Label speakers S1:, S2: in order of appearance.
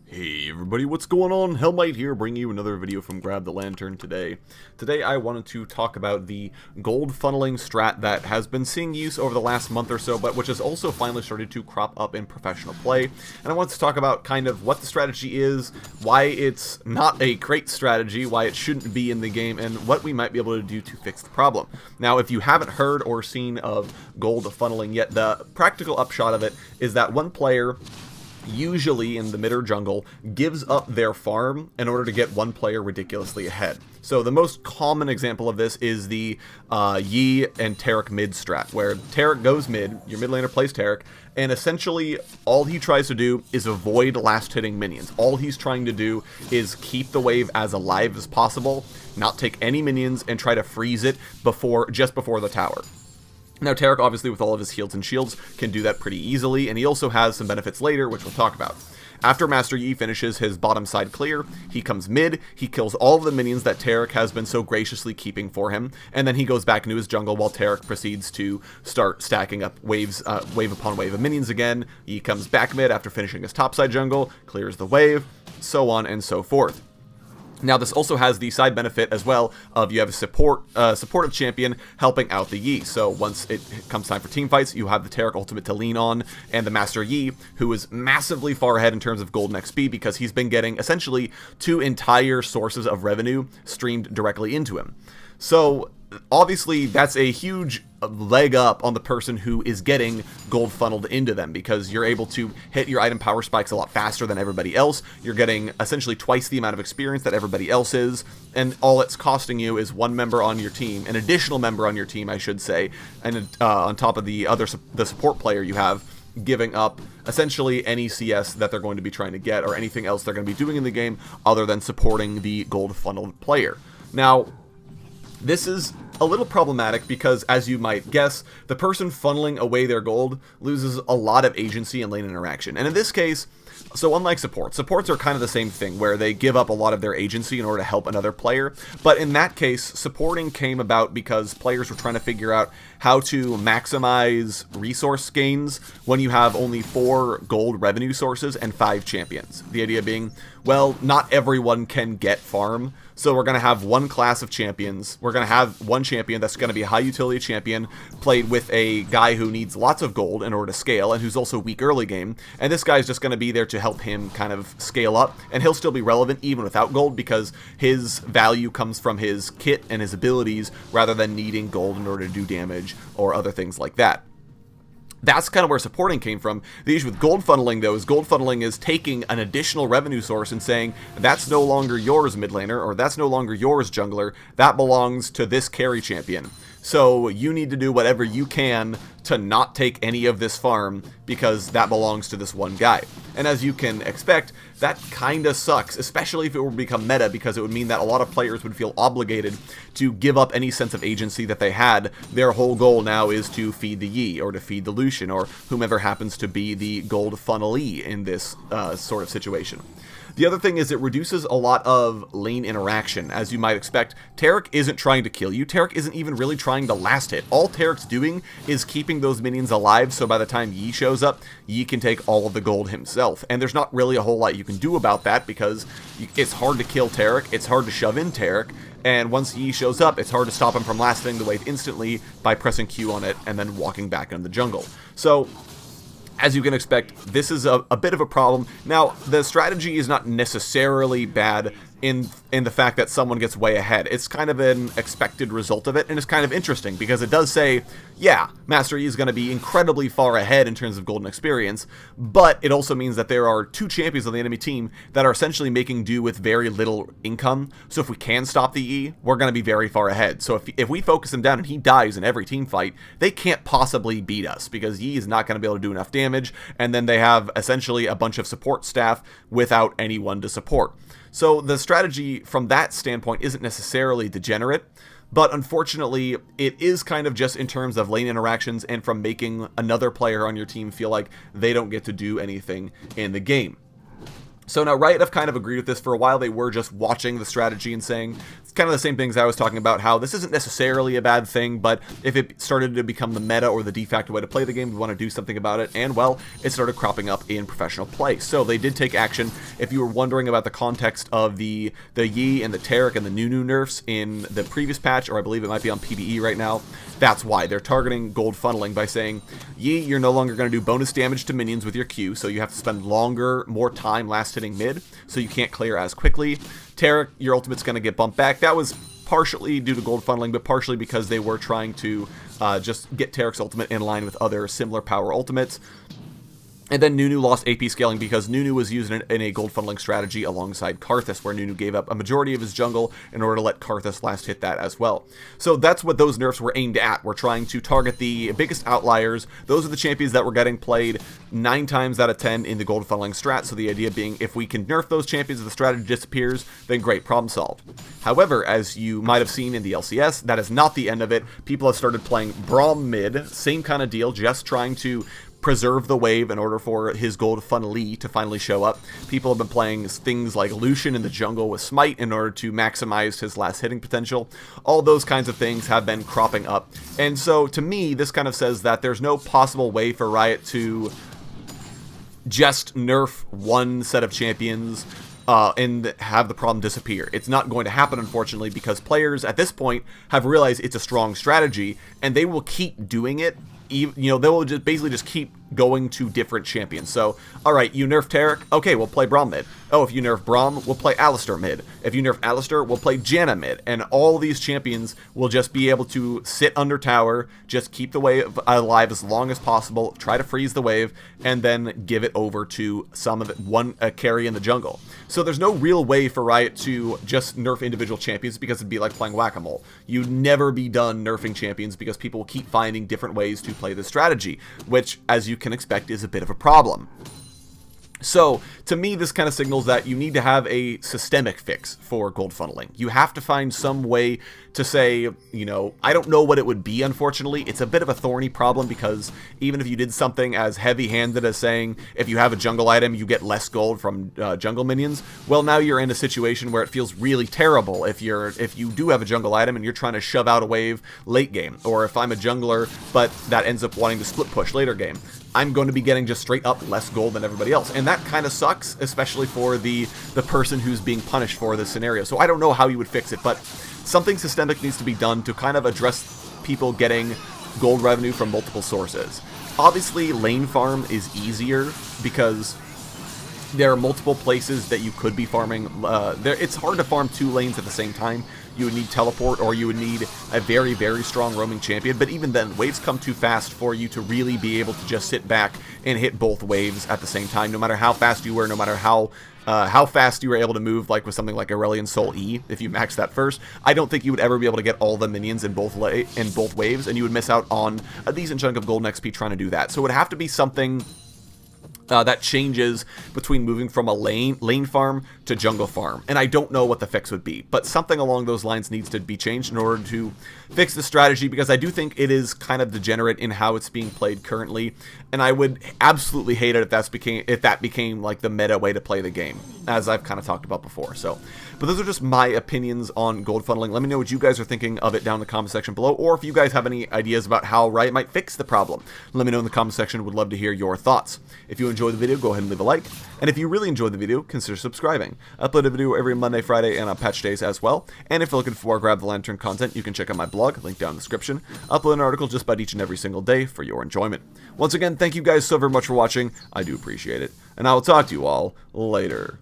S1: Hey everybody, what's going on? Hellmite here, bringing you another video from Grab the Lantern today. Today I wanted to talk about the gold funneling strat that has been seeing use over the last month or so, but which has also finally started to crop up in professional play. And I wanted to talk about kind of what the strategy is, why it's not a great strategy, why it shouldn't be in the game, and what we might be able to do to fix the problem. Now, if you haven't heard or seen of gold funneling yet, the practical upshot of it is that one player, usually in the mid or jungle, gives up their farm in order to get one player ridiculously ahead. So the most common example of this is the Yi and Taric mid strat, where Taric goes mid, your mid laner plays Taric, and essentially all he tries to do is avoid last hitting minions. All he's trying to do is keep the wave as alive as possible, not take any minions, and try to freeze it just before the tower. Now, Taric, obviously, with all of his heals and shields, can do that pretty easily, and he also has some benefits later, which we'll talk about. After Master Yi finishes his bottom side clear, he comes mid, he kills all of the minions that Taric has been so graciously keeping for him, and then he goes back into his jungle while Taric proceeds to start stacking up wave upon wave of minions again. Yi comes back mid after finishing his topside jungle, clears the wave, so on and so forth. Now, this also has the side benefit as well of you have a supportive champion helping out the Yi. So once it comes time for team fights, you have the Taric ultimate to lean on, and the Master Yi, who is massively far ahead in terms of golden XP because he's been getting essentially 2 entire sources of revenue streamed directly into him. So obviously that's a huge leg up on the person who is getting gold funneled into them, because you're able to hit your item power spikes a lot faster than everybody else. You're getting essentially twice the amount of experience that everybody else is, and all it's costing you is one member on your team, an additional member on your team, I should say, and on top of the support player you have, giving up essentially any CS that they're going to be trying to get, or anything else they're going to be doing in the game other than supporting the gold funneled player. Now, this is a little problematic because, as you might guess, the person funneling away their gold loses a lot of agency in lane interaction. And in this case, so unlike supports are kind of the same thing, where they give up a lot of their agency in order to help another player. But in that case, supporting came about because players were trying to figure out how to maximize resource gains when you have only 4 gold revenue sources and 5 champions. The idea being, well, not everyone can get farm, so we're going to have one class of champions. We're going to have one champion that's going to be a high utility champion played with a guy who needs lots of gold in order to scale, and who's also weak early game, and this guy's just going to be there to help him kind of scale up, and he'll still be relevant even without gold because his value comes from his kit and his abilities rather than needing gold in order to do damage or other things like that. That's kind of where supporting came from. The issue with gold funneling, though, is gold funneling is taking an additional revenue source and saying, that's no longer yours, mid laner, or that's no longer yours, jungler, that belongs to this carry champion. So you need to do whatever you can to not take any of this farm because that belongs to this one guy. And as you can expect, that kinda sucks, especially if it were to become meta, because it would mean that a lot of players would feel obligated to give up any sense of agency that they had. Their whole goal now is to feed the Yi, or to feed the Lucian, or whomever happens to be the gold funnelee in this sort of situation. The other thing is it reduces a lot of lane interaction. As you might expect, Taric isn't trying to kill you. Taric isn't even really trying to last hit. All Taric's doing is keeping those minions alive, so by the time Yi shows up, Yi can take all of the gold himself. And there's not really a whole lot you can do about that because it's hard to kill Taric, it's hard to shove in Taric, and once Yi shows up, it's hard to stop him from last hitting the wave instantly by pressing Q on it and then walking back into the jungle. So, as you can expect, this is a bit of a problem. Now, the strategy is not necessarily bad in the fact that someone gets way ahead. It's kind of an expected result of it, and it's kind of interesting because it does say, yeah, Master Yi is going to be incredibly far ahead in terms of golden experience, but it also means that there are 2 champions on the enemy team that are essentially making do with very little income. So if we can stop the Yi, we're going to be very far ahead. So if we focus him down and he dies in every team fight, they can't possibly beat us because Yi is not going to be able to do enough damage, and then they have essentially a bunch of support staff without anyone to support. So the strategy from that standpoint isn't necessarily degenerate, but unfortunately it is kind of just in terms of lane interactions and from making another player on your team feel like they don't get to do anything in the game. So now Riot have kind of agreed with this. For a while they were just watching the strategy and saying, kind of the same things I was talking about, how this isn't necessarily a bad thing, but if it started to become the meta or the de facto way to play the game, we want to do something about it, and well, it started cropping up in professional play. So they did take action. If you were wondering about the context of the Yi and the Taric and the Nunu nerfs in the previous patch, or I believe it might be on PvE right now, that's why. They're targeting gold funneling by saying, Yi, you're no longer going to do bonus damage to minions with your Q, so you have to spend longer, more time last hitting mid, so you can't clear as quickly. Taric, your ultimate's going to get bumped back. That was partially due to gold funneling, but partially because they were trying to just get Taric's ultimate in line with other similar power ultimates. And then Nunu lost AP scaling because Nunu was used in a gold funneling strategy alongside Karthus, where Nunu gave up a majority of his jungle in order to let Karthus last hit that as well. So that's what those nerfs were aimed at. We're trying to target the biggest outliers. Those are the champions that were getting played 9 times out of 10 in the gold funneling strat. So the idea being, if we can nerf those champions and the strategy disappears, then great, problem solved. However, as you might have seen in the LCS, that is not the end of it. People have started playing Braum mid, same kind of deal, just trying to preserve the wave in order for his gold funnelee to finally show up. People have been playing things like Lucian in the jungle with Smite in order to maximize his last hitting potential. All those kinds of things have been cropping up. And so to me, this kind of says that there's no possible way for Riot to just nerf one set of champions and have the problem disappear. It's not going to happen, unfortunately, because players at this point have realized it's a strong strategy, and they will keep doing it. You know, they will just basically just keep going to different champions. So, alright, you nerf Taric, okay, we'll play Braum mid. Oh, if you nerf Braum, we'll play Alistar mid. If you nerf Alistar, we'll play Janna mid. And all these champions will just be able to sit under tower, just keep the wave alive as long as possible, try to freeze the wave, and then give it over to some of it, one carry in the jungle. So there's no real way for Riot to just nerf individual champions, because it'd be like playing whack-a-mole. You'd never be done nerfing champions because people will keep finding different ways to play this strategy, which, as you can expect, is a bit of a problem. So, to me, this kind of signals that you need to have a systemic fix for gold funneling. You have to find some way to say, you know, I don't know what it would be, unfortunately. It's a bit of a thorny problem, because even if you did something as heavy-handed as saying, if you have a jungle item, you get less gold from jungle minions, well, now you're in a situation where it feels really terrible if you do have a jungle item and you're trying to shove out a wave late game, or if I'm a jungler, but that ends up wanting to split push later game. I'm going to be getting just straight up less gold than everybody else. And that kind of sucks, especially for the person who's being punished for this scenario. So I don't know how you would fix it, but something systemic needs to be done to kind of address people getting gold revenue from multiple sources. Obviously, lane farm is easier because there are multiple places that you could be farming. It's hard to farm 2 lanes at the same time. You would need teleport, or you would need a very, very strong roaming champion. But even then, waves come too fast for you to really be able to just sit back and hit both waves at the same time, no matter how fast you were, no matter how fast you were able to move, like with something like Aurelion Soul E, if you max that first. I don't think you would ever be able to get all the minions in both waves, and you would miss out on a decent chunk of golden XP trying to do that. So it would have to be something that changes between moving from a lane farm to jungle farm. And I don't know what the fix would be, but something along those lines needs to be changed in order to fix the strategy, because I do think it is kind of degenerate in how it's being played currently, and I would absolutely hate it if that became like the meta way to play the game, as I've kind of talked about before. So, but those are just my opinions on gold funneling. Let me know what you guys are thinking of it down in the comment section below, or if you guys have any ideas about how Riot might fix the problem. Let me know in the comment section. Would love to hear your thoughts. If you enjoyed the video, go ahead and leave a like, and if you really enjoyed the video, consider subscribing. I upload a video every Monday, Friday, and on patch days as well. And if you're looking for more Grab the Lantern content, you can check out my blog, link down in the description. I upload an article just about each and every single day for your enjoyment. Once again, thank you guys so very much for watching. I do appreciate it, and I will talk to you all later.